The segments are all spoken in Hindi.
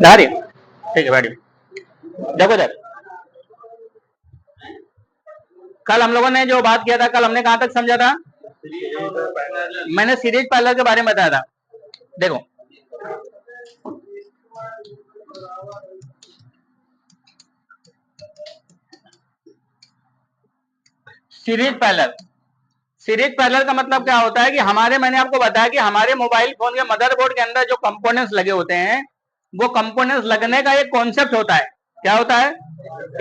धारी, ठीक है बैठिए। देखो सर, कल हम लोगों ने जो बात किया था, कल हमने कहां तक समझा था? मैंने सीरीज पार्लर के बारे में बताया था। देखो, सीरीज पार्लर, सीरीज पार्लर का मतलब क्या होता है कि हमारे, मैंने आपको बताया कि हमारे मोबाइल फोन के मदरबोर्ड के अंदर जो कंपोनेंट्स लगे होते हैं, वो कंपोनेंट्स लगने का एक कॉन्सेप्ट होता है। क्या होता है?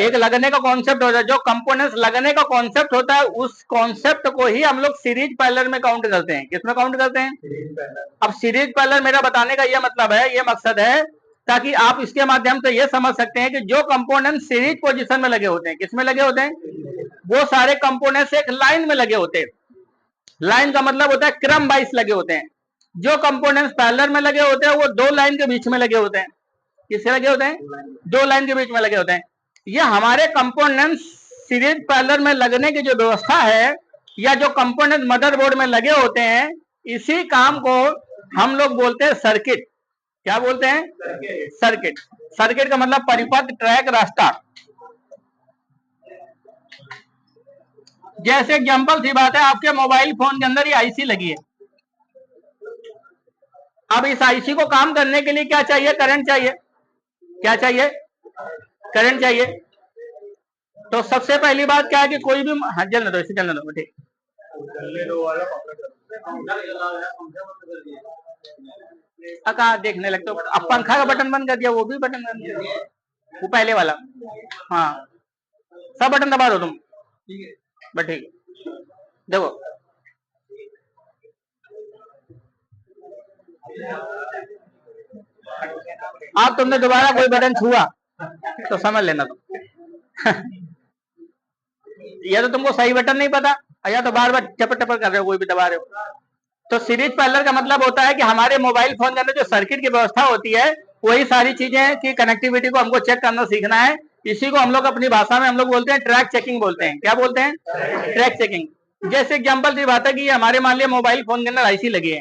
एक लगने का कॉन्सेप्ट होता है। जो कंपोनेंट्स लगने का कॉन्सेप्ट होता है, उस कॉन्सेप्ट को ही हम लोग सीरीज पार्लर में काउंट करते हैं। किसमें काउंट करते हैं? अब सीरीज पार्लर, मेरा बताने का यह मतलब है, ये मकसद है, ताकि आप इसके माध्यम से ये समझ सकते हैं कि जो कंपोनेंट सीरीज पोजीशन में लगे होते हैं, किसमें लगे होते हैं? वो सारे कंपोनेंट्स एक लाइन में लगे होते हैं। लाइन का मतलब होता है क्रम वाइज लगे होते हैं। जो कंपोनेंट्स पैरेलल में लगे होते हैं, वो दो लाइन के बीच में लगे होते हैं। किससे लगे होते हैं? दो लाइन के बीच में लगे होते हैं। ये हमारे कंपोनेंट्स सीरीज पैरेलल में लगने की जो व्यवस्था है, या जो कंपोनेंट मदरबोर्ड में लगे होते हैं, इसी काम को हम लोग बोलते हैं सर्किट। क्या बोलते हैं? सर्किट। सर्किट का मतलब परिपथ, ट्रैक, रास्ता। जैसे एग्जांपल सी बात है, आपके मोबाइल फोन के अंदर ये आईसी लगी है। अब इस आईसी को काम करने के लिए क्या चाहिए? करंट चाहिए। क्या चाहिए? करंट चाहिए। तो सबसे पहली बात क्या है कि कोई भी, हाँ चलने दो, इसे चलने दो, ठीक। कहा देखने लगते हो? अब पंखा का बटन बंद कर दिया, वो भी बटन बंद कर दिया, वो पहले वाला। हाँ, सब बटन दबा दो तुम, बस ठीक। देखो, आप तुमने दोबारा कोई बटन छुआ तो समझ लेना तुम। या तो तुमको सही बटन नहीं पता, या तो बार बार टपर टपर कर रहे हो, कोई भी दबा रहे हो। तो सीरीज पैरेलल का मतलब होता है कि हमारे मोबाइल फोन के अंदर जो सर्किट की व्यवस्था होती है, वही सारी चीजें की कनेक्टिविटी को हमको चेक करना सीखना है। इसी को हम लोग अपनी भाषा में हम लोग बोलते हैं ट्रैक चेकिंग बोलते हैं। क्या बोलते हैं? Track checking. जैसे एग्जांपल की बात है कि हमारे मान लिया मोबाइल फोन के अंदर आईसी लगी है,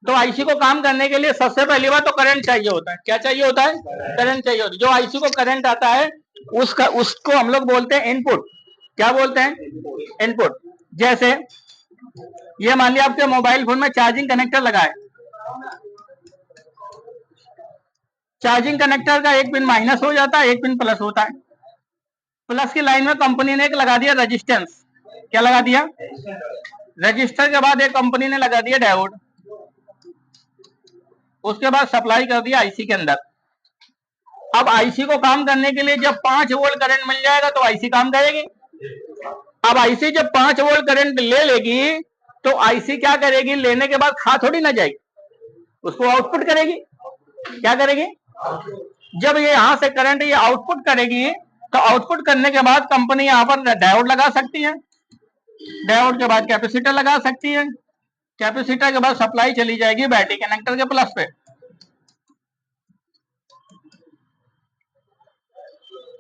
तो आईसी को काम करने के लिए सबसे पहली बात तो करंट चाहिए होता है। क्या चाहिए होता है? करंट चाहिए होता है। जो आईसी को करंट आता है, उसको हम लोग बोलते हैं इनपुट। क्या बोलते हैं? इनपुट। जैसे ये मान लिया आपके मोबाइल फोन में चार्जिंग कनेक्टर लगा है। चार्जिंग कनेक्टर का एक पिन माइनस हो जाता है, एक पिन प्लस होता है। प्लस की लाइन में कंपनी ने एक लगा दिया रेजिस्टेंस। क्या लगा दिया? रजिस्टर के बाद एक कंपनी ने लगा दिया डायोड। उसके बाद सप्लाई कर दिया आईसी के अंदर। अब आईसी को काम करने के लिए जब 5 वोल्ट करंट मिल जाएगा तो आईसी काम करेगी। अब आईसी जब 5 वोल्ट करंट ले लेगी, तो आईसी क्या करेगी? लेने के बाद खा थोड़ी ना जाएगी, उसको आउटपुट करेगी। क्या करेगी? जब ये यहां से करंट ये आउटपुट करेगी, तो आउटपुट करने के बाद कंपनी यहां पर डायोड लगा सकती है। डायोड के बाद कैपेसिटर लगा सकती है। कैपेसिटर के बाद सप्लाई चली जाएगी बैटरी कनेक्टर के प्लस पे।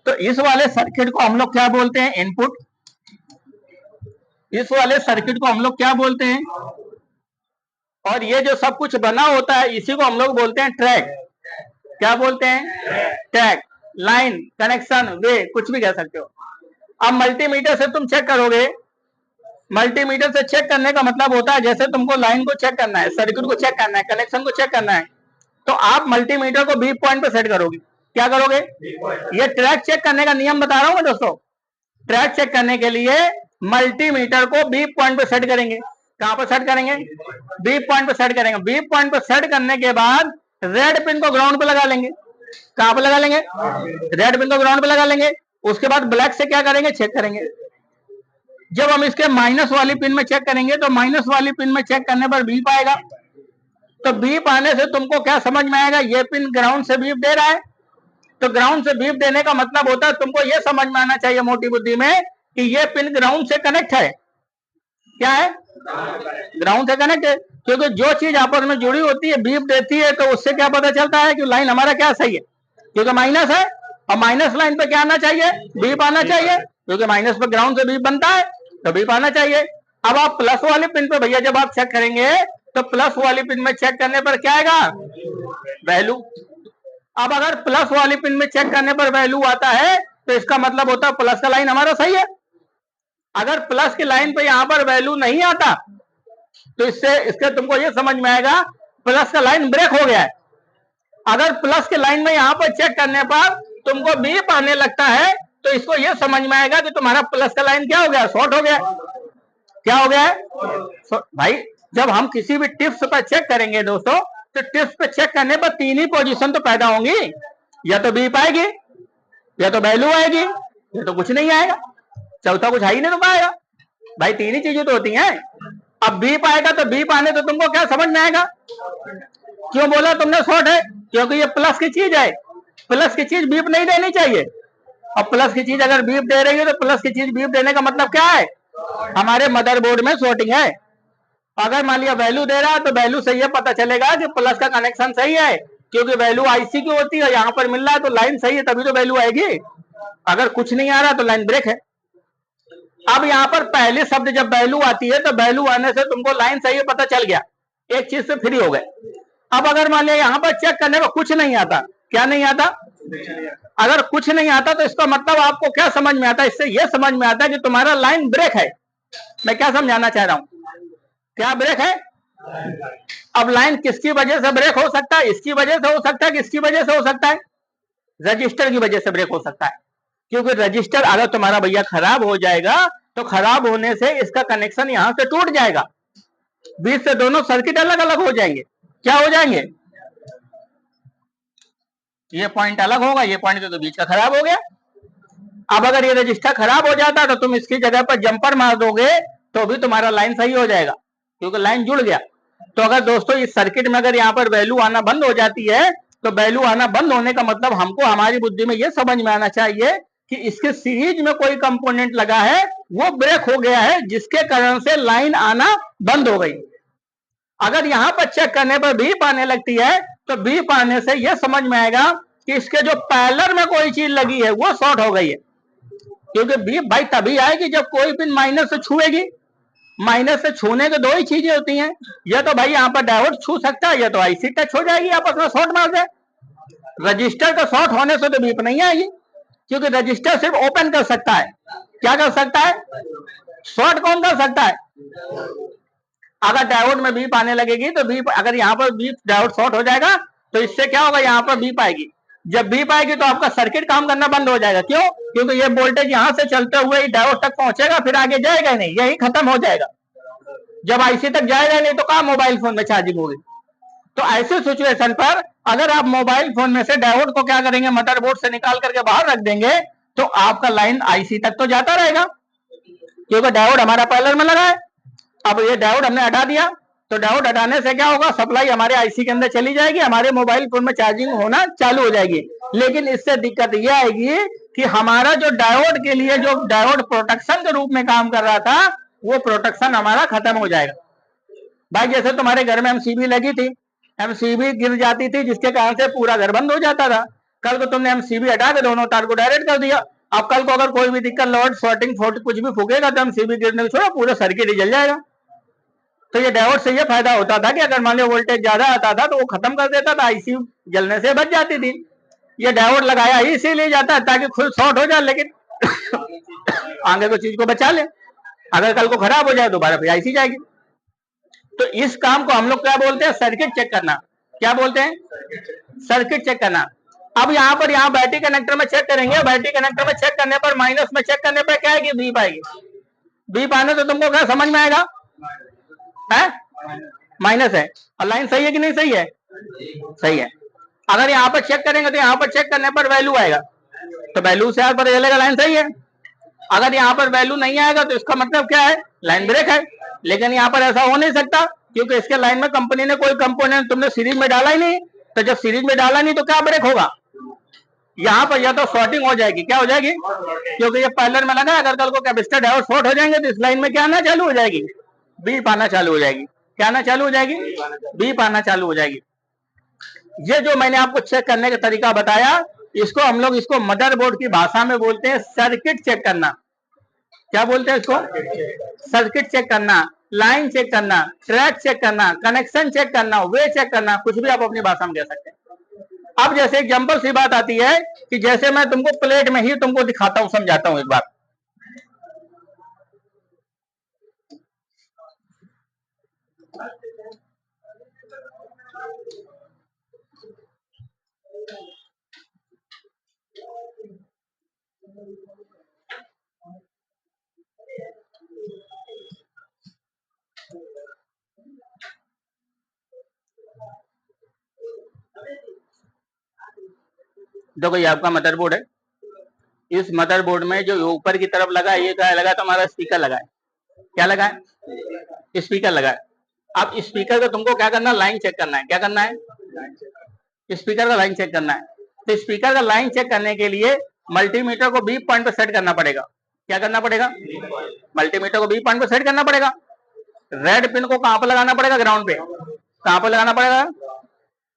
तो इस वाले सर्किट को हम लोग क्या बोलते हैं? इनपुट। इस वाले सर्किट को हम लोग क्या बोलते हैं? और ये जो सब कुछ बना होता है, इसी को हम लोग बोलते हैं ट्रैक। क्या बोलते हैं? ट्रैक। लाइन, कनेक्शन, वे, कुछ भी कह सकते हो। अब मल्टीमीटर से तुम चेक करोगे। मल्टीमीटर से चेक करने का मतलब होता है, जैसे तुमको लाइन को चेक करना है, सर्किट को चेक करना है, कनेक्शन को चेक करना है, तो आप मल्टीमीटर को बी पॉइंट पे सेट करोगे। क्या करोगे? ये ट्रैक चेक करने का नियम बता रहा हूं मैं दोस्तों। ट्रैक चेक करने के लिए मल्टीमीटर को बी पॉइंट पे सेट करेंगे। कहां पर सेट करेंगे? बी पॉइंट पे सेट करेंगे। बी पॉइंट पे सेट करने के बाद रेड पिन को ग्राउंड पे लगा लेंगे। कहां पे लगा लेंगे? रेड पिन को ग्राउंड पे लगा लेंगे। उसके बाद ब्लैक से क्या करेंगे? चेक करेंगे। जब हम इसके माइनस वाली पिन में चेक करेंगे, तो माइनस वाली पिन में चेक करने पर बीप आएगा। तो बीप आने से तुमको क्या समझ में आएगा? ये पिन ग्राउंड से बीप दे रहा है। तो ग्राउंड से बीप देने का मतलब होता है, तुमको ये समझ में आना चाहिए मोटी बुद्धि में कि ये पिन ग्राउंड से कनेक्ट है। क्या है? ग्राउंड से कनेक्ट है। क्योंकि जो चीज आपस में जुड़ी होती है, बीप देती है, तो उससे क्या पता चलता है कि लाइन हमारा क्या सही है? क्योंकि माइनस है, और माइनस लाइन पे क्या आना चाहिए? बीप आना चाहिए। क्योंकि माइनस पे ग्राउंड से बीप बनता है, तो बीप आना चाहिए। अब आप प्लस वाली पिन पे भैया जब आप चेक करेंगे, तो प्लस वाली पिन में चेक करने पर क्या आएगा? वैल्यू। अब अगर प्लस वाली पिन में चेक करने पर वैल्यू आता है तो इसका मतलब होता है प्लस का लाइन हमारा सही है। अगर प्लस की लाइन पे यहां पर वैल्यू नहीं आता तो इसके तुमको ये समझ में आएगा प्लस का लाइन ब्रेक हो गया है। अगर प्लस के लाइन में यहां पर चेक करने पर तुमको बीप आने लगता है तो इसको ये समझ में आएगा कि तुम्हारा प्लस का लाइन क्या हो गया, शॉर्ट हो गया। क्या हो गया है भाई? जब हम किसी भी टिप्स पर चेक करेंगे दोस्तों, तो टिप्स पे चेक करने पर तीन ही पोजीशन तो पैदा होंगी, या तो बीप आएगी, या तो वैल्यू आएगी, या तो कुछ नहीं आएगा। चौथा कुछ है ही नहीं तो पाएगा भाई, तीन ही चीजें तो होती हैं। अब बीप आएगा तो बीप आने तो तुमको क्या समझ में आएगा? क्यों बोला तुमने शॉर्ट है? क्योंकि ये प्लस की चीज है, प्लस की चीज बीप नहीं देनी चाहिए। और प्लस की चीज अगर बीप दे रही है तो प्लस की चीज बीप देने का मतलब क्या है? हमारे मदरबोर्ड में शॉर्टिंग है। अगर मान लिया वैल्यू दे रहा है तो वैल्यू से ये पता चलेगा कि प्लस का कनेक्शन सही है, क्योंकि वैल्यू आईसी की होती है, यहाँ पर मिल रहा है तो लाइन सही है, तभी तो वैल्यू आएगी। अगर कुछ नहीं आ रहा तो लाइन ब्रेक है। अब यहाँ पर पहले शब्द जब वैल्यू आती है तो वैल्यू आने से तुमको लाइन सही है पता चल गया, एक चीज से फ्री हो गए। अब अगर मान लिया यहाँ पर चेक करने में कुछ नहीं आता, क्या नहीं आता? अगर कुछ नहीं आता तो इसका मतलब आपको क्या समझ में आता है? इससे यह समझ में आता है कि तुम्हारा लाइन ब्रेक है। मैं क्या समझाना चाह रहा हूं? क्या ब्रेक है? अब लाइन किसकी वजह से ब्रेक हो सकता है? इसकी वजह से हो सकता है, किसकी वजह से हो सकता है? रजिस्टर की वजह से ब्रेक हो सकता है। क्योंकि रजिस्टर अगर तुम्हारा भैया खराब हो जाएगा तो खराब होने से इसका कनेक्शन यहां से टूट जाएगा, बीच से दोनों सर्किट अलग अलग हो जाएंगे। क्या हो जाएंगे? ये पॉइंट अलग होगा, ये पॉइंट तो बीच का खराब हो गया। अब अगर ये रजिस्टर खराब हो जाता तो तुम इसकी जगह पर जंपर मार दोगे तो भी तुम्हारा लाइन सही हो जाएगा, क्योंकि लाइन जुड़ गया। तो अगर दोस्तों इस सर्किट में अगर यहाँ पर वैल्यू आना बंद हो जाती है तो वैल्यू आना बंद होने का मतलब हमको हमारी बुद्धि में यह समझ में आना चाहिए कि इसके सीरीज में कोई कंपोनेंट लगा है, वो ब्रेक हो गया है, जिसके कारण से लाइन आना बंद हो गई। अगर यहां पर चेक करने पर बीप आने लगती है तो बीप आने से यह समझ में आएगा कि इसके जो पैरेलल में कोई चीज लगी है वो शॉर्ट हो गई है। क्योंकि बीप भाई तभी आएगी जब कोई पिन माइनस से छुएगी। माइनस से छूने के दो ही चीजें होती हैं, या तो भाई यहाँ पर डायोड छू सकता है, या तो आईसी टच हो जाएगी, आपस में शॉर्ट मार दे। रजिस्टर का शॉर्ट होने से तो बीप नहीं आएगी, क्योंकि रजिस्टर सिर्फ ओपन कर सकता है। क्या कर सकता है? शॉर्ट कौन कर सकता है? अगर डायोड में बीप आने लगेगी तो बीप, अगर यहाँ पर बीप डायोड शॉर्ट हो जाएगा तो इससे क्या होगा? यहाँ पर बीप आएगी। जब बीप आएगी तो आपका सर्किट काम करना बंद हो जाएगा। क्यों? क्योंकि ये वोल्टेज यहां से चलते हुए डायोड तक पहुंचेगा, फिर आगे जाएगा नहीं, यही खत्म हो जाएगा। जब आईसी तक जाएगा नहीं तो कहाँ मोबाइल फोन में चार्जिंग होगी? तो ऐसे सिचुएशन पर अगर आप मोबाइल फोन में से डायोड को क्या करेंगे? मदरबोर्ड से निकाल करके बाहर रख देंगे तो आपका लाइन आईसी तक तो जाता रहेगा, क्योंकि डायोड हमारा पैरेलल में लगा है। अब ये डायोड हमने हटा दिया तो डायोड हटाने से क्या होगा? सप्लाई हमारे आईसी के अंदर चली जाएगी, हमारे मोबाइल फोन में चार्जिंग होना चालू हो जाएगी। लेकिन इससे दिक्कत यह आएगी कि हमारा जो डायोड के लिए जो डायोड प्रोटेक्शन के रूप में काम कर रहा था, वो प्रोटेक्शन हमारा खत्म हो जाएगा। भाई जैसे तुम्हारे घर में एमसीबी लगी थी, एमसीबी गिर जाती थी जिसके कारण से पूरा घर बंद हो जाता था। कल को तुमने एमसीबी हटा के दोनों तार को डायरेक्ट कर दिया। अब कल को अगर कोई भी दिक्कत, लोड शॉर्टिंग फोर्ट कुछ भी फूकेगा तो एमसीबी गिरने को छोड़ा पूरा सर्किट ही जल जाएगा। तो ये डायोड से ये फायदा होता था कि अगर मान लो वोल्टेज ज्यादा आता था तो वो खत्म कर देता था, आईसी जलने से बच जाती थी। ये डायोड लगाया ही इसीलिए जाता है ताकि खुद शॉर्ट हो जाए, लेकिन आगे को चीज को बचा ले। अगर कल को खराब हो जाए दोबारा फिर आईसी जाएगी। तो इस काम को हम लोग क्या बोलते हैं? सर्किट चेक करना। क्या बोलते हैं? सर्किट चेक करना। अब यहाँ पर यहाँ बैटरी कनेक्टर में चेक करेंगे, बैटरी कनेक्टर में चेक करने पर, माइनस में चेक करने पर क्या आएगी? बीप आएगी। बीप आने तो तुमको क्या समझ में आएगा? है माइनस है, और लाइन सही है कि नहीं सही है? सही है। अगर यहाँ पर चेक करेंगे तो यहाँ पर चेक करने पर वैल्यू आएगा, तो वैल्यू से पता चलेगा लाइन सही है। अगर यहाँ पर वैल्यू नहीं आएगा तो इसका मतलब क्या है? लाइन ब्रेक है। लेकिन यहाँ पर ऐसा हो नहीं सकता, क्योंकि इसके लाइन में कंपनी ने कोई कंपोनेंट तुमने सीरीज में डाला ही नहीं। तो जब सीरीज में डाला नहीं तो क्या ब्रेक होगा? यहाँ पर या तो शॉर्टिंग हो जाएगी। क्या हो जाएगी? क्योंकि ये पैरेलल में लगा, अगर कल को कैपेसिटर डायोड शॉर्ट हो जाएंगे तो इस लाइन में क्या आना चालू हो जाएगी? बीप आना चालू हो जाएगी। क्या आना चालू हो जाएगी? बीप आना चालू हो जाएगी। ये जो मैंने आपको चेक करने का तरीका बताया, इसको हम लोग इसको मदरबोर्ड की भाषा में बोलते हैं सर्किट चेक करना। क्या बोलते हैं इसको? सर्किट चेक करना, लाइन चेक करना, ट्रैक चेक करना, कनेक्शन चेक करना, वे चेक करना, कुछ भी आप अपनी भाषा में कह सकते हैं। अब जैसे एग्जांपल सी बात आती है कि जैसे मैं तुमको प्लेट में ही तुमको दिखाता हूं, समझाता हूं एक बार। देखो ये आपका मदरबोर्ड है। इस मदरबोर्ड में जो ऊपर की तरफ लगा है, ये क्या लगा, तुम्हारा स्पीकर लगा है। क्या लगा है? स्पीकर लगा है। अब स्पीकर का तुमको क्या करना है, लाइन चेक करना है। क्या करना है? स्पीकर का लाइन चेक करना है। तो स्पीकर का लाइन चेक करने के लिए मल्टीमीटर को बी पॉइंट पर सेट करना पड़ेगा। क्या करना पड़ेगा? मल्टीमीटर को बी पॉइंट पर सेट करना पड़ेगा। रेड पिन को कहां पर लगाना पड़ेगा? ग्राउंड पे। कहां पर लगाना पड़ेगा?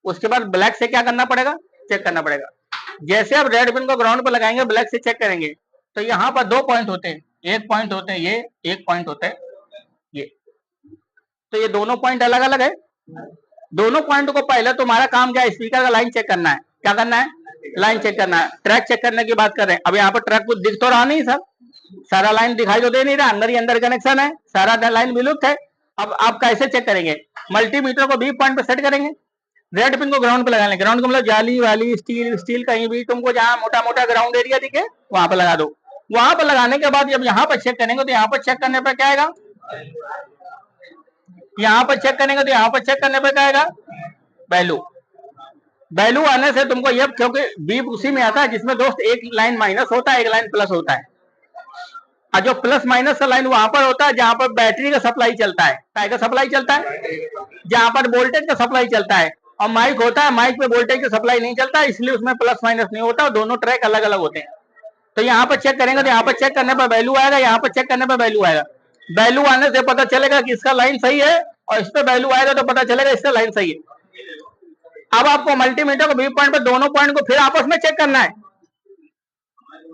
उसके बाद ब्लैक से क्या करना पड़ेगा? चेक करना पड़ेगा। जैसे आप रेड पिन को ग्राउंड पर लगाएंगे, ब्लैक से चेक करेंगे, तो यहाँ पर 2 पॉइंट होते हैं। एक पॉइंट होते हैं ये, एक पॉइंट होता है ये। तो ये दोनों पॉइंट अलग अलग है। दोनों पॉइंट को पहले तुम्हारा काम क्या है? स्पीकर का लाइन चेक करना है। क्या करना है? लाइन चेक करना है। ट्रैक चेक करने की बात कर रहे हैं। अब यहाँ पर ट्रैक कुछ दिख तो रहा नहीं सर, सारा लाइन दिखाई तो दे नहीं रहा, अंदर ही अंदर कनेक्शन है, सारा लाइन विलुप्त है। अब आप कैसे चेक करेंगे? मल्टीमीटर को बी पॉइंट पर सेट करेंगे, रेड पिन को ग्राउंड पे लगा लें। ग्राउंड को मतलब जाली वाली स्टील स्टील कहीं भी तुमको जहां मोटा मोटा ग्राउंड एरिया दिखे वहां पर लगा दो। वहां पर लगाने के बाद जब यहाँ पर चेक करेंगे तो यहाँ पर चेक करने पर क्या आएगा? यहाँ पर चेक करेंगे तो यहाँ पर चेक करने पर क्या आएगा? वैल्यू। वैल्यू आने से तुमको ये, क्योंकि बीप उसी में आता है जिसमें दोस्त एक लाइन माइनस होता है, एक लाइन प्लस होता है। और जो प्लस माइनस का लाइन वहां पर होता है जहां पर बैटरी का सप्लाई चलता है। काय का सप्लाई चलता है? जहां पर वोल्टेज का सप्लाई चलता है। और माइक होता है, माइक पे वोल्टेज का सप्लाई नहीं चलता, इसलिए उसमें प्लस माइनस नहीं होता, दोनों ट्रैक अलग अलग होते हैं। तो यहाँ पर चेक करेंगे तो यहाँ पर चेक करने पर वैल्यू आएगा, यहाँ पर चेक करने पर वैल्यू आएगा। वैल्यू आने से पता चलेगा कि इसका लाइन सही है, और इस पर वैल्यू आएगा तो पता चलेगा इसका लाइन सही है। अब आपको मल्टीमीटर को बी पॉइंट पर दोनों पॉइंट को फिर आपस में चेक करना है।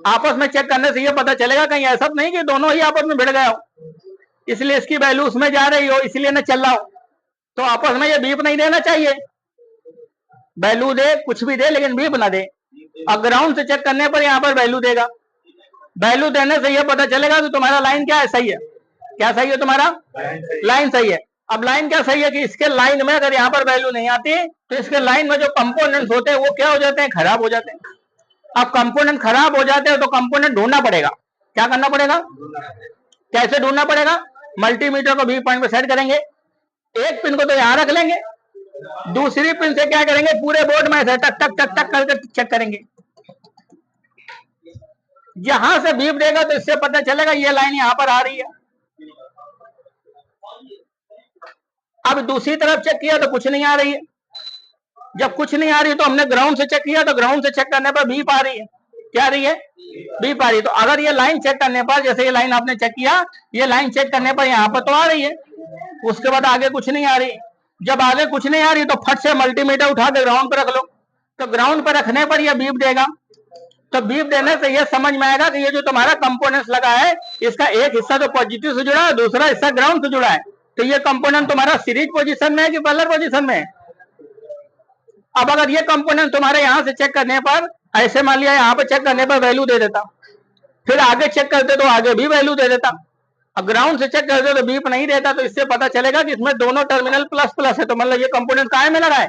आपस में चेक करने से ये पता चलेगा कहीं ऐसा नहीं कि दोनों ही आपस में भिड़ गए हो, इसलिए इसकी वैल्यू उसमें जा रही हो, इसलिए न चल रहा हो। तो आपस में ये बीप नहीं देना चाहिए। वैल्यू दे, कुछ भी दे, लेकिन बीप ना दे। और ग्राउंड से चेक करने पर यहाँ पर वैल्यू देगा। वैल्यू देने से यह पता चलेगा कि तुम्हारा लाइन क्या है, सही है। क्या सही है? तुम्हारा लाइन सही है। अब लाइन क्या सही है कि इसके लाइन में अगर यहाँ पर वैल्यू नहीं आती तो इसके लाइन में जो कंपोनेंट्स होते हैं वो क्या हो जाते हैं? खराब हो जाते हैं। अब कंपोनेंट खराब हो जाते हैं तो कंपोनेंट ढूंढना पड़ेगा। क्या करना पड़ेगा? कैसे ढूंढना पड़ेगा? मल्टीमीटर को बी पॉइंट पे सेट करेंगे, एक पिन को तो यहां रख लेंगे, दूसरी पिन से क्या करेंगे? पूरे बोर्ड में से टक टक टक टक करके चेक करेंगे। जहां से बीप देगा तो इससे पता चलेगा ये लाइन यहां पर आ रही है। अब दूसरी तरफ चेक किया तो कुछ नहीं आ रही है। जब कुछ नहीं आ रही तो हमने ग्राउंड से चेक किया, तो ग्राउंड से चेक करने पर बीप आ रही है। क्या आ रही है? बीप आ रही है। तो अगर ये लाइन चेक करने पर, जैसे ये लाइन आपने चेक किया, ये लाइन चेक करने पर यहाँ पर तो आ रही है, उसके बाद आगे कुछ नहीं आ रही। जब आगे कुछ नहीं आ रही तो फट से मल्टीमीटर उठा के ग्राउंड पर रख लो। तो ग्राउंड पर रखने पर यह बीप देगा। तो बीप देने से यह समझ में आएगा कि ये जो तुम्हारा कंपोनेंट लगा है, इसका एक हिस्सा तो पॉजिटिव से जुड़ा है, दूसरा हिस्सा ग्राउंड से जुड़ा है। तो ये कंपोनेंट तुम्हारा सीरीज पोजीशन में है कि पैरेलल पोजीशन में है? अब अगर ये कंपोनेंट तुम्हारे यहां से चेक करने पर, ऐसे मान लिया यहाँ पर चेक करने पर वैल्यू दे देता, फिर आगे चेक करते तो आगे भी वैल्यू दे देता, अब ग्राउंड से चेक करते तो बीप नहीं देता, तो इससे पता चलेगा कि इसमें दोनों टर्मिनल प्लस प्लस है। तो मतलब ये कंपोनेंट कहाँ में लगा है?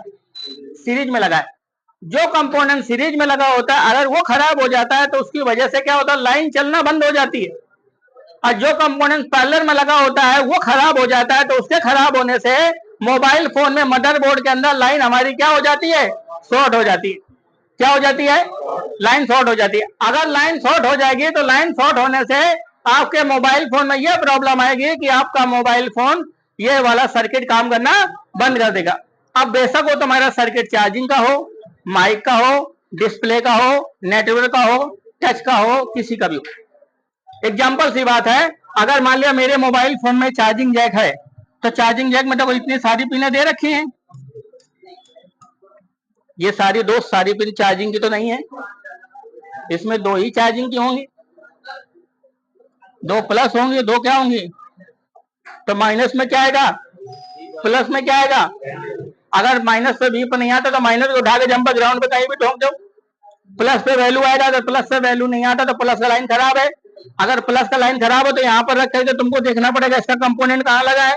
सीरीज में लगा है। जो कंपोनेंट सीरीज में लगा होता है अगर वो खराब हो जाता है तो उसकी वजह से क्या होता है? लाइन चलना बंद हो जाती है। और जो कंपोनेंट पैरेलल में लगा होता है वो खराब हो जाता है, तो उसके खराब होने से मोबाइल फोन में मदरबोर्ड के अंदर लाइन हमारी क्या हो जाती है? शॉर्ट हो जाती है। क्या हो जाती है? लाइन शॉर्ट हो जाती है। अगर लाइन शॉर्ट हो जाएगी तो लाइन शॉर्ट होने से आपके मोबाइल फोन में यह प्रॉब्लम आएगी कि आपका मोबाइल फोन ये वाला सर्किट काम करना बंद कर देगा। अब बेशक वो तुम्हारा सर्किट चार्जिंग का हो, माइक का हो, डिस्प्ले का हो, नेटवर्क का हो, टच का हो, किसी का भी हो। एग्जाम्पल सी बात है, अगर मान लिया मेरे मोबाइल फोन में चार्जिंग जैक है, तो चार्जिंग जैक में तो इतनी सारी पिनें दे रखी हैं, ये सारी दोस्त सारी पिन चार्जिंग की तो नहीं है, इसमें 2 ही चार्जिंग की होंगी, 2 प्लस होंगी, 2 क्या होंगी? तो माइनस में क्या आएगा? प्लस में क्या आएगा? अगर माइनस पे बी पर नहीं आता तो माइनस को उठा के जंपर ग्राउंड पे कहीं भी ठोक दो। प्लस पे वैल्यू आएगा तो प्लस से वैल्यू नहीं आता तो प्लस का लाइन खराब है। अगर प्लस का लाइन खराब हो तो यहाँ पर रख करके तुमको देखना पड़ेगा इसका कंपोनेंट कहाँ लगा है।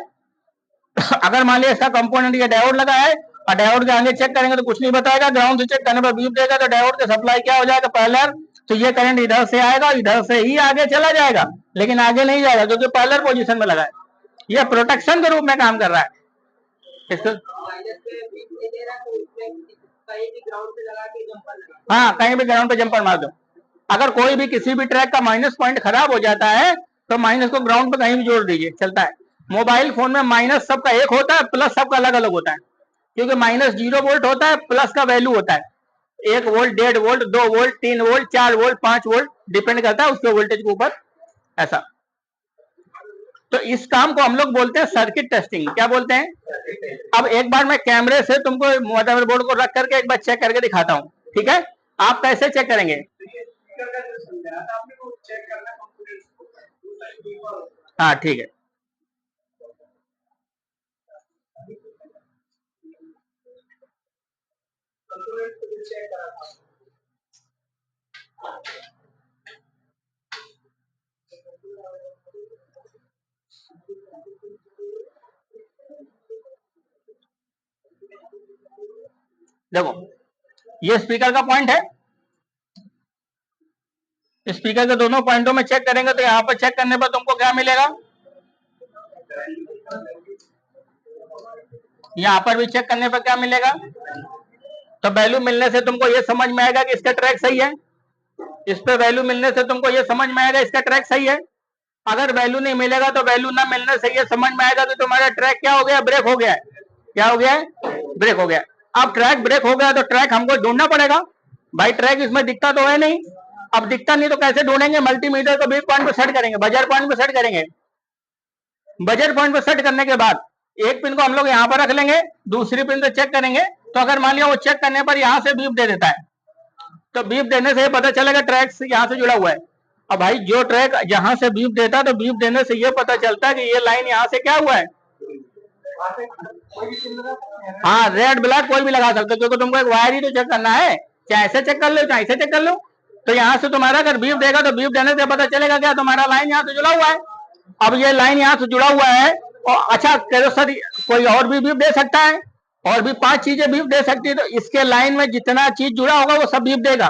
अगर मान लिया इसका कंपोनेंट ये डायोड लगा है और डायोड के आगे चेक करेंगे तो कुछ नहीं बताएगा, ग्राउंड से चेक करने पर बीप देगा तो डायोड का सप्लाई क्या हो जाएगा पैरेलल, तो ये करंट इधर से आएगा, इधर से ही आगे चला जाएगा, लेकिन आगे नहीं जाएगा क्योंकि पैरेलल पोजीशन में लगा है। ये प्रोटेक्शन के रूप में काम कर रहा है। इसको हाँ कहीं भी ग्राउंड पे जंपर मार दो। अगर कोई भी किसी भी ट्रैक का माइनस पॉइंट खराब हो जाता है तो माइनस को ग्राउंड पे कहीं भी जोड़ दीजिए, चलता है। मोबाइल फोन में माइनस सबका एक होता है, प्लस सबका अलग अलग होता है, क्योंकि माइनस 0 वोल्ट होता है, प्लस का वैल्यू होता है 1 volt, 1.5 volt, 2 volt, 3 volt, 4 volt, 5 volt, depend करता है उसके वोल्टेज के ऊपर, ऐसा। तो इस काम को हम लोग बोलते हैं सर्किट टेस्टिंग। क्या बोलते हैं? अब एक बार मैं कैमरे से तुमको मदरबोर्ड को रख करके एक बार चेक करके दिखाता हूँ, ठीक है? आप कैसे चेक करेंगे? हाँ ठीक है। देखो ये स्पीकर का पॉइंट है, स्पीकर के दोनों पॉइंटों में चेक करेंगे तो यहाँ पर चेक करने पर तुमको क्या मिलेगा, यहाँ पर भी चेक करने पर क्या मिलेगा, तो वैल्यू मिलने से तुमको ये समझ में आएगा कि इसका ट्रैक सही है। इस पे वैल्यू मिलने से तुमको ये समझ में आएगा इसका ट्रैक सही है। अगर वैल्यू नहीं मिलेगा तो वैल्यू ना मिलने से ये समझ में आएगा कि तुम्हारा ट्रैक क्या हो गया, ब्रेक हो गया है। क्या हो गया है? ब्रेक हो गया। अब ट्रैक ब्रेक हो गया तो ट्रैक हमको ढूंढना पड़ेगा। भाई ट्रैक इसमें दिखता तो है नहीं, अब दिखता नहीं तो कैसे ढूंढेंगे? मल्टीमीटर को बीप पॉइंट पर सेट करेंगे, बजर पॉइंट पर सेट करेंगे। बजर पॉइंट पर सेट करने के बाद एक पिन को हम लोग यहाँ पर रख लेंगे, दूसरी पिन से चेक करेंगे, तो अगर मान लिया वो चेक करने पर यहाँ से बीप दे देता है तो बीप देने से पता चलेगा ट्रैक यहाँ से जुड़ा हुआ है। अब भाई जो ट्रैक जहां से बीप देता है तो बीप देने से ये पता चलता है कि ये लाइन यहाँ से क्या हुआ है। हाँ रेड ब्लैक कोई भी लगा सकते हो, क्योंकि तुमको एक वायर ही तो चेक करना है, चाहे ऐसे चेक कर लो चाहे ऐसे चेक कर लो। तो यहाँ से तुम्हारा अगर बीप देगा तो बीप देने से पता चलेगा क्या तुम्हारा लाइन यहाँ से जुड़ा हुआ है। अब ये लाइन यहाँ से जुड़ा हुआ है और अच्छा करो सर कोई और भी बीप दे सकता है, और भी 5 चीजें बीप दे सकती है, तो इसके लाइन में जितना चीज जुड़ा होगा वो सब बीप देगा,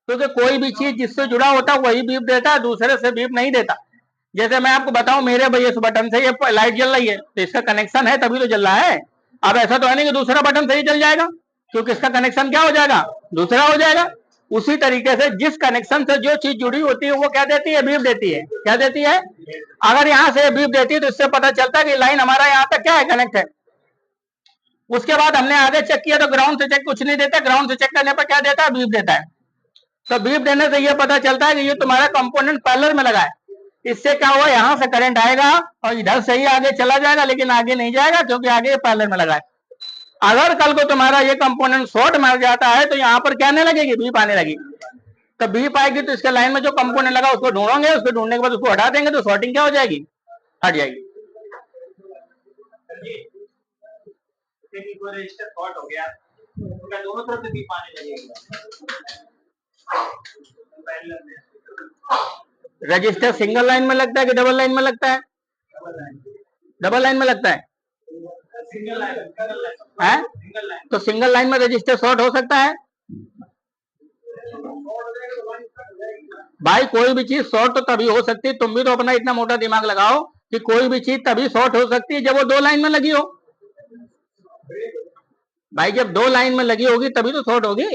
क्योंकि कोई भी चीज जिससे जुड़ा होता है वही बीप देता है, दूसरे से बीप नहीं देता। जैसे मैं आपको बताऊं मेरे भैया इस बटन से ये लाइट जल रही है तो इसका कनेक्शन है तभी तो जल रहा है। अब ऐसा तो है नहीं कि दूसरा बटन से ही जल जाएगा, क्योंकि इसका कनेक्शन क्या हो जाएगा, दूसरा हो जाएगा। उसी तरीके से जिस कनेक्शन से जो चीज जुड़ी होती है वो क्या देती है, बीप देती है। क्या देती है? अगर यहाँ से बीप देती है तो इससे पता चलता है कि लाइन हमारा यहाँ तक क्या है, कनेक्ट है। उसके बाद हमने आगे चेक किया तो ग्राउंड से चेक कुछ नहीं देता, ग्राउंड से चेक करने पर क्या देता है, बीप देता है। तो बीप देने से ये पता चलता है कि ये तुम्हारा कंपोनेंट पैरेलल में लगा है। इससे क्या हुआ, यहाँ से करंट आएगा और इधर से ही आगे चला जाएगा, लेकिन आगे नहीं जाएगा क्योंकि आगे पैरेलल में लगा है। अगर कल को तुम्हारा ये कंपोनेंट शॉर्ट मार जाता है तो यहाँ पर क्या आने लगेगी, बीप आने लगी। तो बीप आएगी तो इसके लाइन में जो कंपोनेंट लगा उसको ढूंढोगे, उसको ढूंढने के बाद उसको हटा देंगे तो शॉर्टिंग क्या हो जाएगी, हट जाएगी। शॉर्ट हो गया तो दोनों तरफ से बीप आने लगेगी। रजिस्टर सिंगल लाइन में लगता है कि डबल लाइन में लगता है? डबल लाइन में लगता है। सिंगल लाइन है तो सिंगल लाइन में रजिस्टर शॉर्ट हो सकता है। भाई कोई भी चीज शॉर्ट तो तभी हो सकती है, तुम भी तो अपना इतना मोटा दिमाग लगाओ कि कोई भी चीज तभी शॉर्ट हो सकती है जब वो 2 लाइन में लगी हो। भाई जब 2 लाइन में लगी होगी तभी तो शॉर्ट होगी।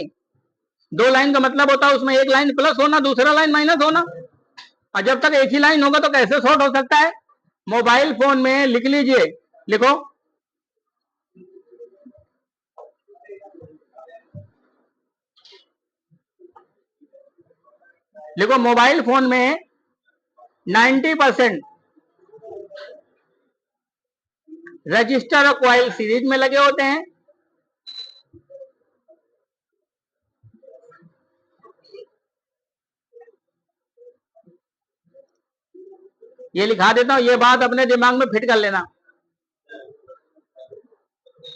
2 लाइन का मतलब होता है उसमें एक लाइन प्लस होना, दूसरा लाइन माइनस होना, और जब तक एक ही लाइन होगा तो कैसे शॉर्ट हो सकता है। मोबाइल फोन में लिख लीजिए, लिखो लिखो मोबाइल फोन में 90% रजिस्टर और कॉइल सीरीज में लगे होते हैं। ये लिखा देता हूं, ये बात अपने दिमाग में फिट कर लेना।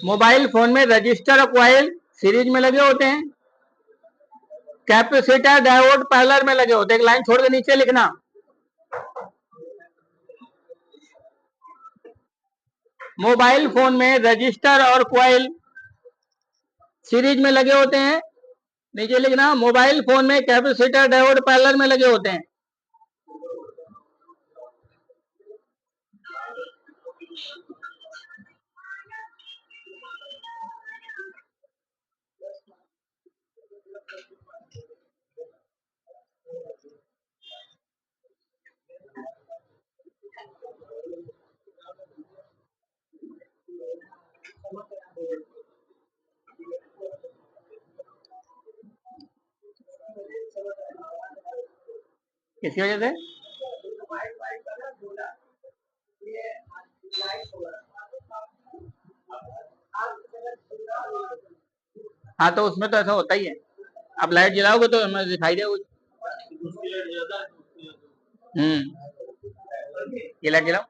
मोबाइल फोन में रजिस्टर और कॉइल सीरीज में लगे होते हैं, कैपेसिटर डायोड पैरेलल में लगे होते हैं। एक लाइन छोड़ के नीचे लिखना। मोबाइल फोन में रजिस्टर और कॉइल सीरीज में लगे होते हैं, नीचे लिखना। मोबाइल फोन में कैपेसिटर डायोड पैरेलल में लगे होते हैं। किसकी वजह से? हाँ, तो उसमें तो ऐसा होता ही है। अब लाइट जलाओगे तो हमें दिखाई देगा। ये लाइट जलाओ।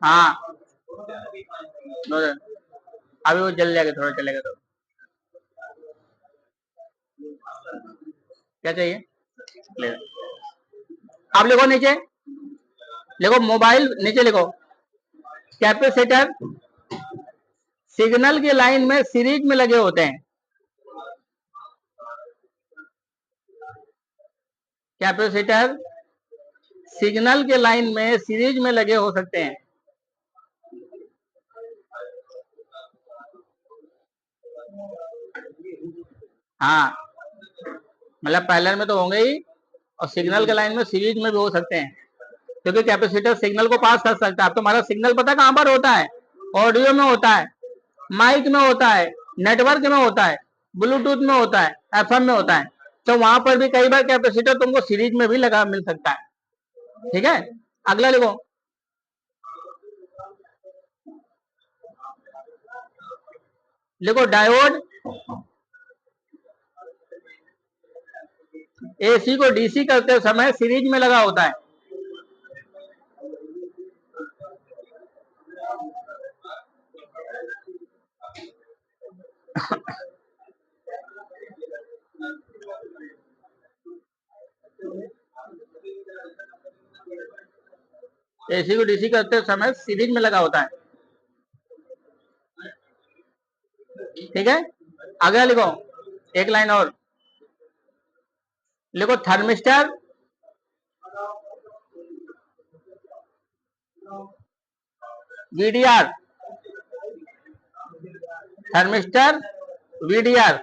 हाँ, अभी वो जल जाएगा, थोड़ा चलेगा तो। क्या चाहिए? ले। आप लिखो नीचे, लिखो मोबाइल, नीचे लिखो कैपेसिटर सिग्नल की लाइन में सीरीज में लगे होते हैं। कैपेसिटर सिग्नल के लाइन में सीरीज में लगे हो सकते हैं। हाँ, मतलब पैरेलल में तो होंगे ही, और सिग्नल के लाइन में सीरीज में भी हो सकते हैं, क्योंकि कैपेसिटर सिग्नल को पास कर सकता है। अब तुम्हारा सिग्नल पता कहां पर होता है? ऑडियो में होता है, माइक में होता है, नेटवर्क में होता है, ब्लूटूथ में होता है, एफएम में होता है। तो वहां पर भी कई बार कैपेसिटर तुमको सीरीज में भी लगा मिल सकता है। ठीक है, अगला लिखो। लिखो डायोड एसी को डीसी करते समय सीरीज में लगा होता है। एसी को डीसी करते समय सीरीज में लगा होता है। ठीक है, अगला लिखो, एक लाइन और लिखो। Thermistor VDR, thermistor VDR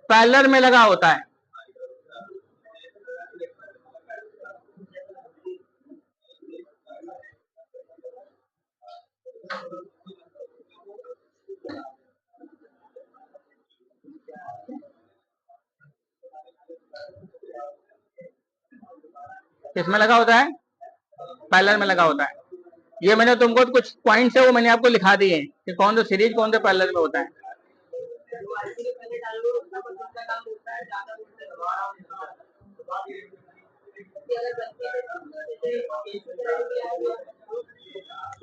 parallel में लगा होता है। किसमें लगा होता है? पैरेलल में लगा होता है। ये मैंने तुमको कुछ पॉइंट्स है वो मैंने आपको लिखा दिए कि कौन सा सीरीज कौन सा पैरेलल में होता है।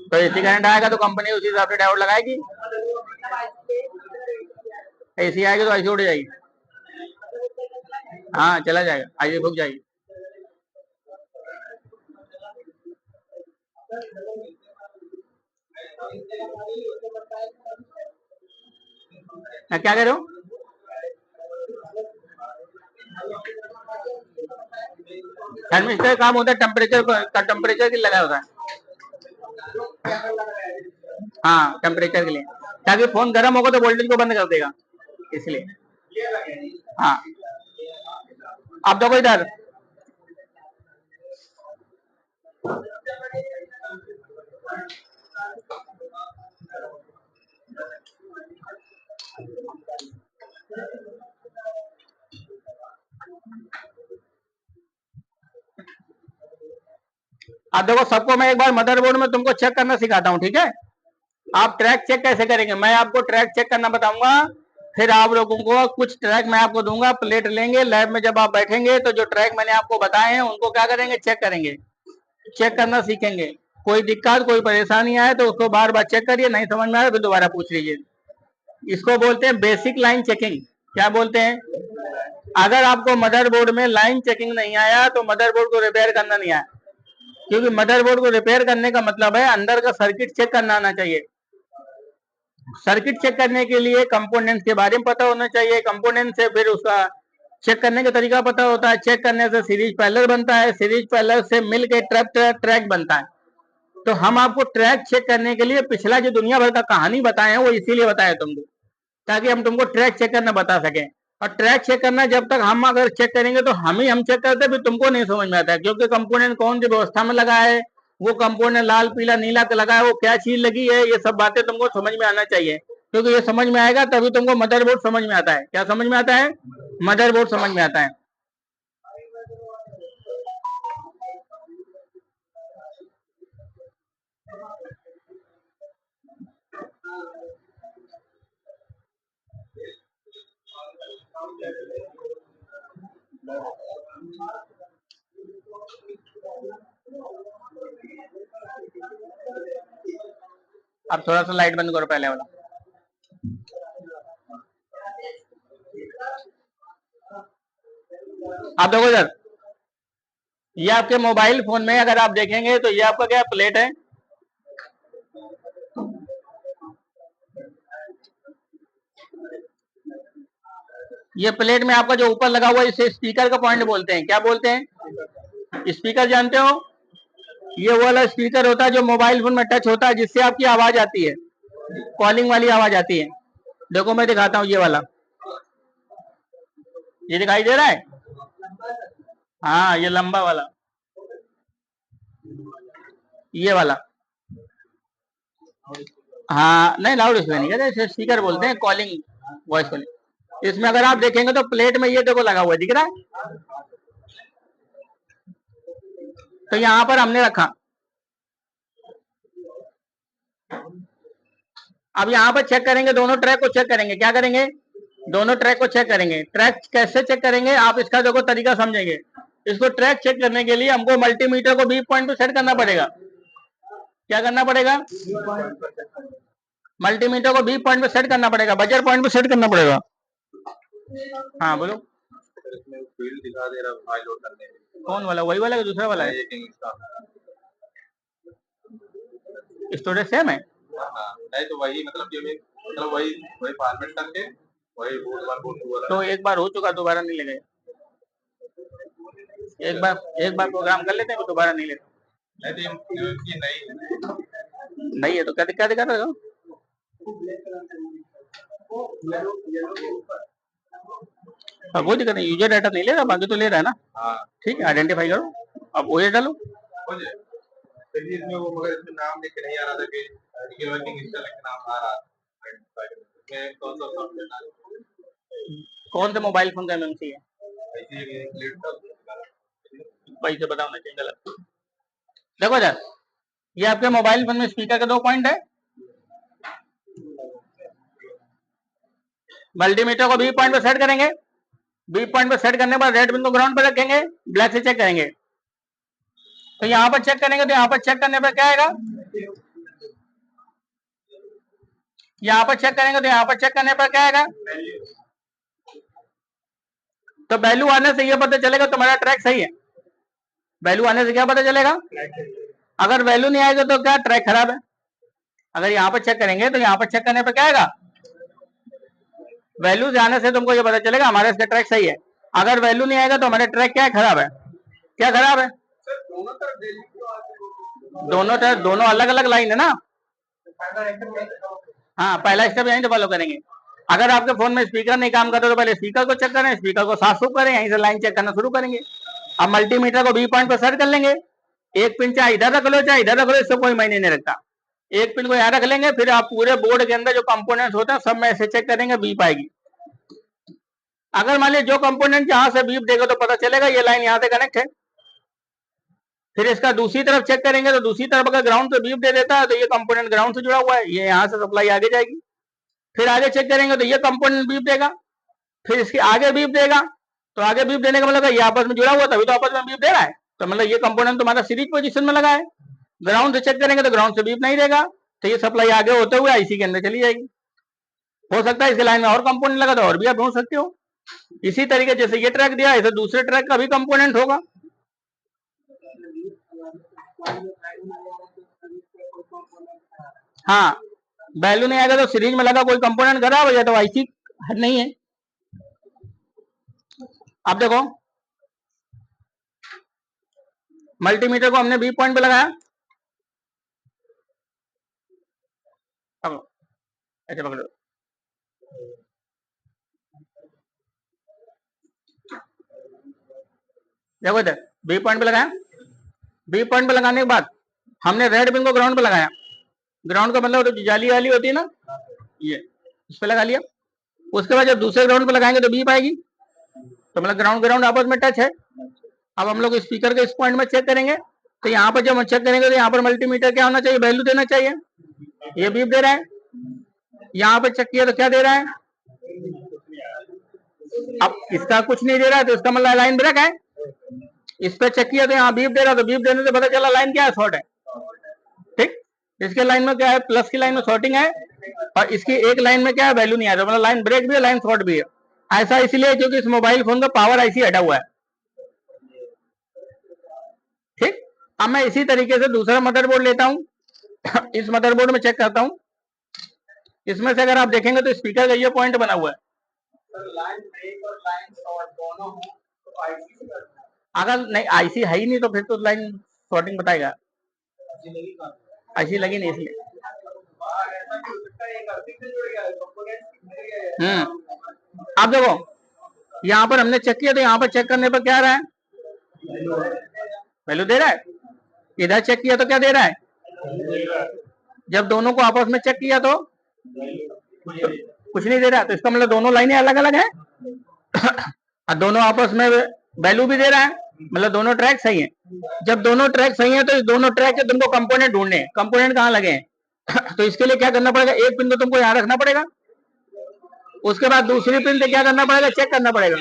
तो एसी करंट आएगा तो कंपनी उसी हिसाब से डायोड लगाएगी। एसी आएगी तो आईसी उड़ जाएगी। हाँ, चला जाएगा, आईसी रुक जाएगी। क्या कह रहे हो? थर्मिस्टर काम होता है टेम्परेचर के लगा होता है। हाँ, टेम्परेचर के लिए, ताकि फोन गर्म होगा तो वोल्टेज को बंद कर देगा, इसलिए। हाँ, अब देखो इधर, अब देखो सबको मैं एक बार मदरबोर्ड में तुमको चेक करना सिखाता हूँ। ठीक है, आप ट्रैक चेक कैसे करेंगे, मैं आपको ट्रैक चेक करना बताऊंगा, फिर आप लोगों को कुछ ट्रैक मैं आपको दूंगा, प्लेट लेंगे, लैब में जब आप बैठेंगे तो जो ट्रैक मैंने आपको बताए हैं उनको क्या करेंगे, चेक करेंगे। चेक करना सीखेंगे। कोई दिक्कत कोई परेशानी आए तो उसको बार बार चेक करिए, नहीं समझ में आए फिर दोबारा पूछ लीजिए। इसको बोलते हैं बेसिक लाइन चेकिंग। क्या बोलते हैं? अगर आपको मदरबोर्ड में लाइन चेकिंग नहीं आया तो मदरबोर्ड को रिपेयर करना नहीं आया, क्योंकि मदरबोर्ड को रिपेयर करने का मतलब है अंदर का सर्किट चेक करना आना चाहिए। सर्किट चेक करने के लिए कंपोनेंट्स के बारे में पता होना चाहिए, कंपोनेंट से फिर उसका चेक करने का तरीका पता होता है, चेक करने से सीरीज पैरेलल बनता है, सीरीज पैरेलल से मिल के ट्रैक बनता है। तो हम आपको ट्रैक चेक करने के लिए पिछला जो दुनिया भर का कहानी बताए हैं वो इसीलिए बताया तुमको, ताकि हम तुमको ट्रैक चेक करना बता सकें। और ट्रैक चेक करना जब तक हम अगर चेक करेंगे तो हम चेक करते फिर तुमको नहीं समझ में आता है, क्योंकि कंपोनेंट कौन सी व्यवस्था में लगा है, वो कंपोनेंट लाल पीला नीला लगा है, वो क्या चीज लगी है, ये सब बातें तुमको समझ में आना चाहिए, क्योंकि ये समझ में आएगा तभी तुमको मदरबोर्ड समझ में आता है। क्या समझ में आता है? मदरबोर्ड समझ में आता है। अब थोड़ा सा लाइट बंद करो पहले वाला। आप देखो सर, ये आपके मोबाइल फोन में अगर आप देखेंगे तो ये आपका क्या प्लेट है, ये प्लेट में आपका जो ऊपर लगा हुआ है इसे स्पीकर का पॉइंट बोलते हैं। क्या बोलते हैं? स्पीकर जानते हो? ये वाला स्पीकर होता है जो मोबाइल फोन में टच होता है, जिससे आपकी आवाज आती है, कॉलिंग वाली आवाज आती है। देखो मैं दिखाता हूँ, ये वाला, ये दिखाई दे रहा है? हाँ, ये लंबा वाला, ये वाला। हाँ नहीं, लाउड स्पीकर नहीं कहते, इसे स्पीकर बोलते हैं, कॉलिंग वॉइस कॉलिंग। इसमें अगर आप देखेंगे तो प्लेट में ये देखो लगा हुआ दिख रहा है, तो यहाँ पर हमने रखा। अब यहाँ पर चेक करेंगे, दोनों ट्रैक को चेक करेंगे। क्या करेंगे? दोनों ट्रैक को चेक करेंगे। ट्रैक कैसे चेक करेंगे आप इसका देखो तरीका समझेंगे। इसको ट्रैक चेक करने के लिए हमको मल्टीमीटर को बी पॉइंट पे सेट करना पड़ेगा। क्या करना पड़ेगा? मल्टीमीटर को बी पॉइंट पे सेट करना पड़ेगा, बजर पॉइंट पे सेट करना पड़ेगा। हाँ बोलो। फील्ड दिखा दे रहा फाइल लोड करने में। कौन वाला? वही वाला कि दूसरा वाला है? स्टोरेज सेम है? नहीं तो वही मतलब वही फॉर्मेट करके वही बोर्ड तो एक बार हो चुका, दोबारा नहीं लेगा। एक बार प्रोग्राम कर लेते हैं, दोबारा नहीं लेते। नहीं है तो क्या दिक्कत रहे हो? कोई दिक्कत नहीं, यूजर डाटा नहीं ले रहा, बाकी तो ले रहा है ना। ठीक है, आइडेंटिफाई करो, अब ओए डालो। इसमें वो मगर इसमें नाम लिख के नहीं आ रहा था कि वर्किंग इंस्टॉल के नाम आ रहा है। कौन सा मोबाइल फोन का एमएमसी है? पैसे बताओ ना, चाहिए गलत। देखो सर, ये आपके मोबाइल फोन में स्पीकर के 2 पॉइंट है। मल्टीमीटर को बी पॉइंट पे सेट करेंगे, बी पॉइंट पे सेट करने के बाद रेड पिन को ग्राउंड पे रखेंगे, ब्लैक से चेक करेंगे। तो यहाँ पर चेक करेंगे तो यहाँ पर चेक करने पर क्या आएगा? यहाँ पर चेक करेंगे तो यहाँ पर चेक करने पर क्या आएगा? तो वैल्यू आने से ये पता चलेगा तुम्हारा ट्रैक सही है। वैल्यू आने से क्या पता चलेगा? अगर वैल्यू नहीं आएगा तो क्या ट्रैक खराब है। अगर यहाँ पर चेक करेंगे तो यहाँ पर चेक करने पर क्या आएगा? वैल्यू आने से तुमको ये पता चलेगा हमारा इसका ट्रैक सही है। अगर वैल्यू नहीं आएगा तो हमारा ट्रैक क्या है? खराब है। क्या खराब है? दोनों तरफ दोनों अलग अलग लाइन है ना। हाँ, पहला स्टेप यहीं से फॉलो करेंगे। अगर आपके फोन में स्पीकर नहीं काम कर रहा तो पहले स्पीकर को चेक करें, स्पीकर को साफ सुफ करें, यहीं से लाइन चेक करना शुरू करेंगे। अब मल्टीमीटर को बी पॉइंट पर सेट कर लेंगे। एक पिन चाहे इधर रख लो चाहे इधर रख लो, इससे कोई मायने नहीं रखता। एक पिन को यहाँ रख लेंगे, फिर आप पूरे बोर्ड के अंदर जो कंपोनेंट्स होते हैं सब में ऐसे चेक करेंगे, बीप आएगी। अगर मान लीजिए जो कंपोनेंट यहाँ से बीप देगा तो पता चलेगा ये लाइन यहाँ से कनेक्ट है। फिर इसका दूसरी तरफ चेक करेंगे तो दूसरी तरफ अगर ग्राउंड पे बीप दे देता है तो ये कंपोनेंट ग्राउंड से जुड़ा हुआ है, ये यहाँ से सप्लाई आगे जाएगी। फिर आगे चेक करेंगे तो ये कंपोनेंट बीप देगा, फिर इसके आगे बीप देगा। तो आगे बीप देने का मतलब ये आपस में जुड़ा हुआ, तभी तो आपस में बीप दे रहा है। तो मतलब ये कंपोनेंट तुम्हारा सीरीज पोजीशन में लगा है। ग्राउंड से चेक करेंगे तो ग्राउंड से बीप नहीं देगा, तो ये सप्लाई आगे होते हुए आईसी के अंदर चली जाएगी। हो सकता है इसके लाइन में और कंपोनेंट लगा तो और भी आप ढूंढ सकते हो। इसी तरीके जैसे ये ट्रैक दिया ऐसे दूसरे ट्रैक का भी कंपोनेंट होगा। हाँ, वैल्यू नहीं आएगा तो सीरीज में लगा कोई कंपोनेंट खराब हो जाए तो आईसी नहीं है। अब देखो मल्टीमीटर को हमने बी पॉइंट पे लगाया, अब ऐसे पकड़ो, देखो इधर बी पॉइंट पे लगाया। बी पॉइंट पे लगाने के बाद हमने रेड पिन को ग्राउंड पे लगाया। ग्राउंड का मतलब तो जाली वाली होती है ना, ये इस पे लगा लिया। उसके बाद जब दूसरे ग्राउंड पे लगाएंगे तो बीप आएगी, तो मतलब ग्राउंड ग्राउंड आपस में टच है। अब हम लोग स्पीकर के इस पॉइंट में चेक करेंगे, तो यहाँ पर जब हम चेक करेंगे तो यहाँ पर मल्टीमीटर क्या होना चाहिए, वैल्यू देना चाहिए। ये बीप दे रहा है, यहाँ पे चेक किया तो क्या दे रहा है, अब इसका कुछ नहीं दे रहा है तो इसका मतलब लाइन ब्रेक है। इस पे चेक किया तो यहाँ बीप दे रहा, तो बीप देने से पता चला लाइन क्या है, शॉर्ट है। ठीक, इसके लाइन में क्या है, प्लस की लाइन में शॉर्टिंग है, और इसकी एक लाइन में क्या है, वैल्यू नहीं आ रहा, मतलब लाइन ब्रेक भी है, लाइन शॉर्ट भी है। ऐसा इसलिए क्योंकि इस मोबाइल फोन का पावर आईसी हटा हुआ है। ठीक, अब मैं इसी तरीके से दूसरा मदरबोर्ड लेता हूं इस मदरबोर्ड में चेक करता हूं। इसमें से अगर आप देखेंगे तो स्पीकर का ये पॉइंट बना हुआ है। अगर नहीं आईसी है ही नहीं तो फिर तो लाइन शॉर्टिंग बताएगा, आईसी लगी नहीं इसलिए। अब देखो यहाँ पर हमने चेक किया तो यहाँ पर चेक करने पर क्या रहा है, वैल्यू दे रहा है। इधर चेक किया तो क्या दे रहा है, जब दोनों को आपस में चेक किया तो कुछ नहीं दे रहा, तो इसका मतलब दोनों लाइनें अलग अलग है और दोनों आपस में वैल्यू भी दे रहा है, मतलब दोनों ट्रैक सही है। जब दोनों ट्रैक सही है तो इस दोनों ट्रैक के तुमको कंपोनेंट ढूंढने हैं। कंपोनेंट कहाँ लगे हैं तो इसके लिए क्या करना पड़ेगा, एक पिन तो तुमको यहाँ रखना पड़ेगा, उसके बाद दूसरी पिन से क्या करना पड़ेगा, चेक करना पड़ेगा।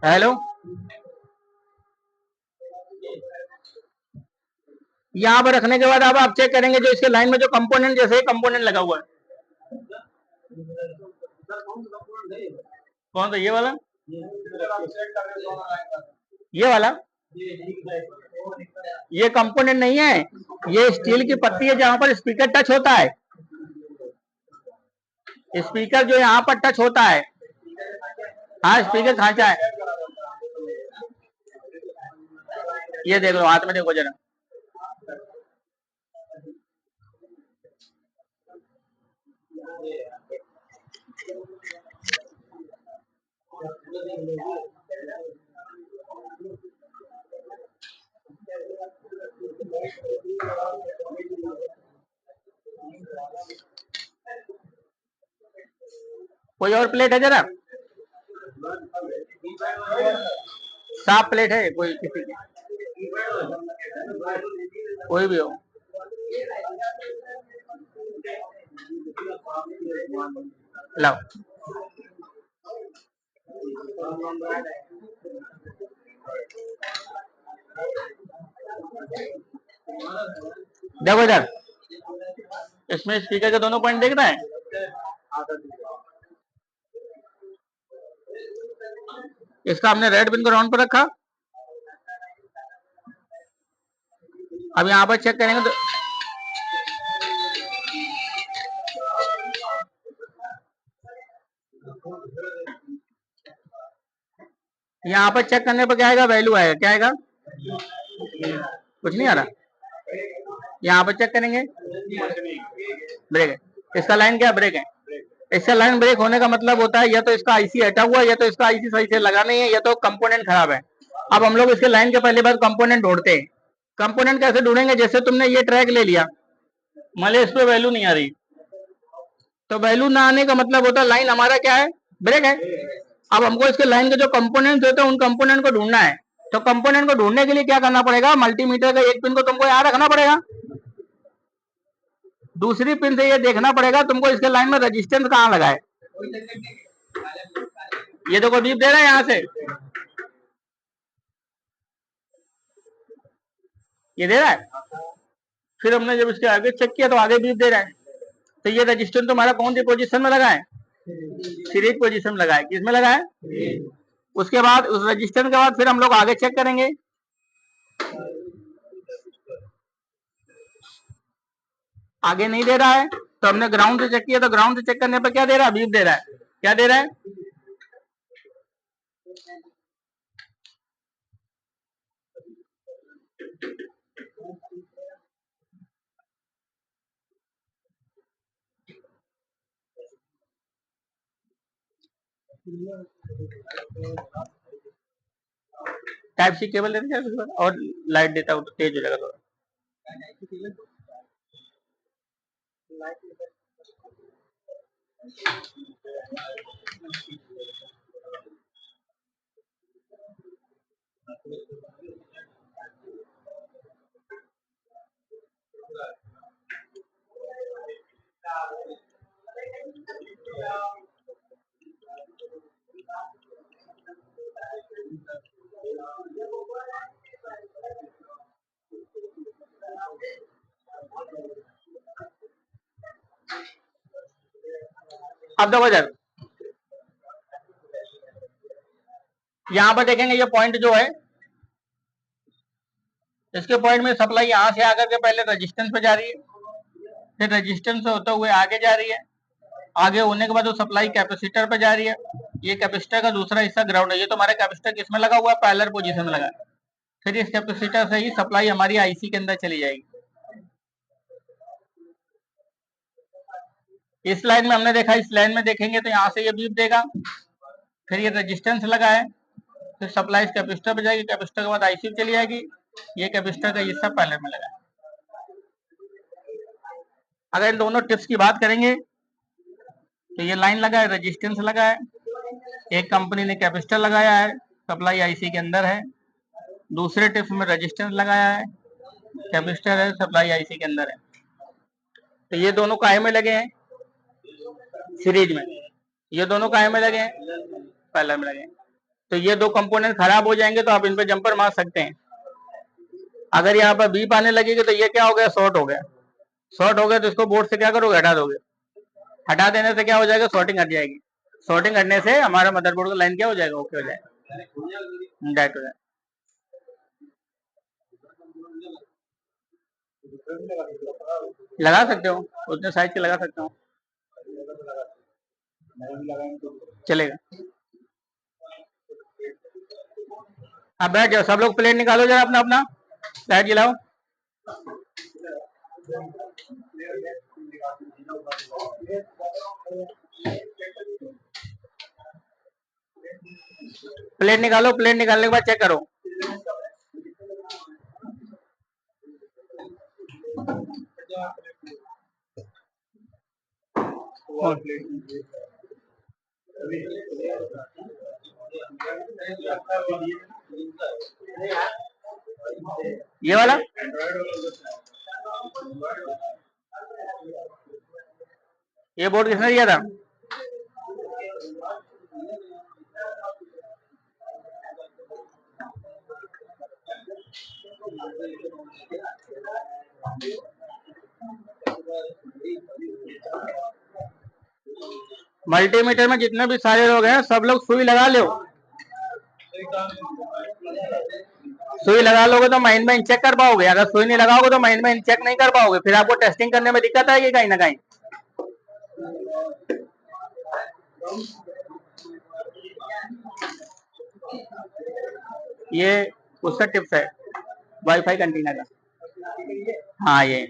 हेलो, यहाँ पर रखने के बाद अब आप चेक करेंगे जो इसके लाइन में जो कंपोनेंट जैसे कंपोनेंट लगा हुआ है, कौन सा, ये वाला, ये वाला, ये कंपोनेंट नहीं है, ये स्टील की पट्टी है जहां पर स्पीकर टच होता है। स्पीकर जो यहाँ पर टच होता है, हाँ स्पीकर खांचा है, ये देख लो हाथ में देखो जरा, कोई और प्लेट है जरा, साफ प्लेट है कोई, किसी की कोई भी हो, लाओ। देखो इधर, इसमें स्पीकर के दोनों पॉइंट देख रहा है, इसका हमने रेड पिन को राउंड पर रखा। अब यहाँ पर चेक करेंगे तो यहाँ पर चेक करने पर क्या आएगा, वैल्यू आएगा, क्या आएगा, कुछ नहीं आ रहा। यहाँ पर चेक करेंगे ब्रेक है, इसका लाइन क्या ब्रेक है, इसका लाइन ब्रेक होने का मतलब होता है या तो इसका आईसी हटा हुआ है या तो इसका आईसी सही से लगा नहीं है या तो कंपोनेंट खराब है। अब हम लोग इसके लाइन के पहले बार कंपोनेंट ढूंढते हैं। कंपोनेंट कैसे ढूंढेंगे, जैसे तुमने ये ट्रैक ले लिया, मान लो इस पे वैल्यू नहीं आ रही, तो वैल्यू ना आने का मतलब होता है लाइन हमारा क्या है, ब्रेक है। अब हमको इसके लाइन के जो कंपोनेंट होते हैं उन कंपोनेंट को ढूंढना है, तो कंपोनेंट को ढूंढने के लिए क्या करना पड़ेगा, मल्टीमीटर का एक पिन को तुमको यहाँ रखना पड़ेगा, दूसरी पिन से ये देखना पड़ेगा तुमको इसके लाइन में रेजिस्टेंस कहाँ लगा है। ये देखो बीप दे रहा है यहाँ से, ये दे रहा है। फिर हमने जब इसके आगे चेक किया तो आगे बीप दे रहा है। तो ये रजिस्टेंस तुम्हारा कौन सी पोजीशन में लगा है? सीरीज पोजीशन में लगा है। किसमें लगा है? उसके बाद उस रजिस्टेंस के बाद फिर हम लोग आगे चेक करेंगे। आगे नहीं दे रहा है तो हमने ग्राउंड से चेक किया, तो ग्राउंड से चेक करने पर क्या दे रहा है? बीप दे रहा है। क्या दे रहा है? टाइप सी केबल देते हैं और लाइट देता हूँ तो तेज हो जाएगा थोड़ा। अब देखो जब यहाँ पर देखेंगे ये पॉइंट जो है, इसके पॉइंट में सप्लाई यहाँ से आकर के पहले रेजिस्टेंस पे जा रही है, फिर रेजिस्टेंस से होते हुए आगे जा रही है, आगे होने के बाद वो सप्लाई कैपेसिटर पे जा रही है। ये कैपेसिटर का दूसरा हिस्सा ग्राउंड है। ये तो हमारा कैपेसिटर किसमें लगा हुआ है? पैरेलल पोजीशन में लगा है। फिर इस कैपेसिटर से ही सप्लाई हमारी आईसी के अंदर चली जाएगी। इस लाइन में हमने देखा, इस लाइन में देखेंगे तो यहाँ से ये बीप देगा, फिर ये रेजिस्टेंस लगा है, फिर सप्लाई कैपेसिटर पे जाएगी, कैपेसिटर के बाद आईसी चली जाएगी। ये कैपेसिटर का हिस्सा पैरेलल में लगा है। अगर इन दोनों टिप्स की बात करेंगे तो ये लाइन लगा है, रेजिस्टेंस लगा है, एक कंपनी ने कैपेसिटर लगाया है, सप्लाई आईसी के अंदर है। दूसरे टिप्स में रेजिस्टेंस लगाया है, कैपेसिटर है, सप्लाई आईसी के अंदर है। तो ये दोनों काहे में लगे हैं? सीरीज में। ये दोनों काहे में लगे हैं? पैरेलल में लगे हैं। तो ये दो कंपोनेंट खराब हो जाएंगे तो आप इन पे जंपर मार सकते हैं। अगर यहाँ पर बीप आने लगेगी तो ये क्या हो गया? शॉर्ट हो गया। शॉर्ट हो गया तो इसको बोर्ड से क्या करोगे? हटा दोगे। हटा देने से क्या हो जाएगा? शॉर्टिंग हट जाएगी। शॉर्टिंग हटने से हमारा मदरबोर्ड का लाइन क्या हो जाएगा? ओके हो जाएगा, डायरेक्ट हो जाएगा। लगा सकते हो, उतने साइज के लगा सकते हो, चलेगा। अब बैठ जाओ, सब लोग प्लेट निकालो जरा अपना अपना, लाइट जलाओ। प्लेट निकालो, प्लेट निकालने के बाद चेक करो। ये वाला ये बोर्ड किसने दिया था? मल्टीमीटर में जितने भी सारे लोग हैं सब लोग सुई लगा लो। सुई लगा लोगे तो माइंड में चेक कर पाओगे, अगर सुई नहीं लगाओगे तो माइंड में चेक नहीं कर पाओगे, फिर आपको टेस्टिंग करने में दिक्कत आएगी कहीं ना कहीं। ये उसका टिप्स है वाईफाई कंटेनर का। हाँ ये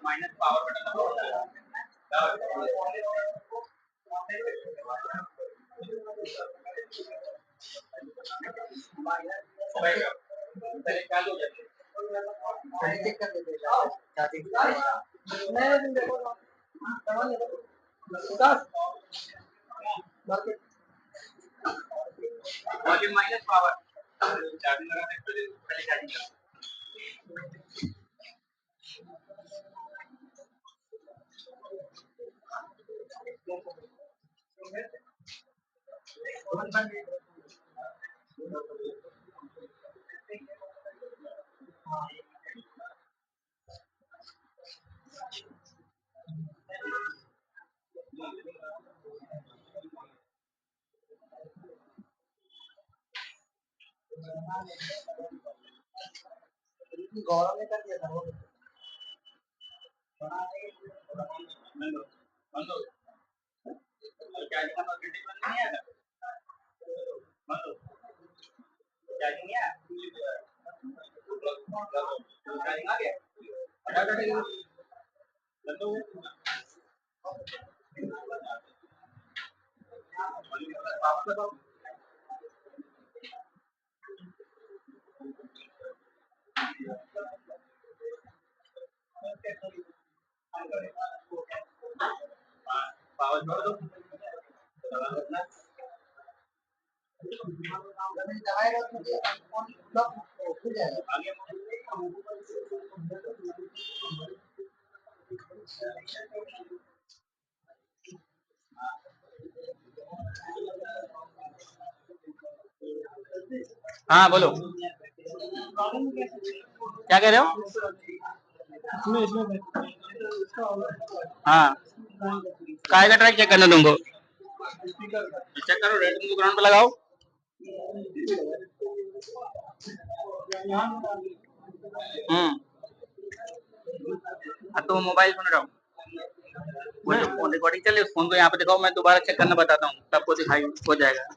माइनस पावर बटन चालू हो जाती है। चेक कर लेते वॉल्यूम माइनस पावर चार्जिंग लगाने के लिए पहले चार्जिंग करो। गौरव ने कर दिया था वो पावर छोड़ दो हाँ बोलो क्या कह रहे हो हाँ काय का ट्रैक चेक करना तुमको चेक करो रेड तुमको ग्राउंड पे लगाओ तो मोबाइल सुन रहा हूँ वो जो फोन रिकॉर्डिंग चले उस फोन को यहाँ पे दिखाओ मैं दोबारा चेक करना बताता हूँ सबको दिखाई हो जाएगा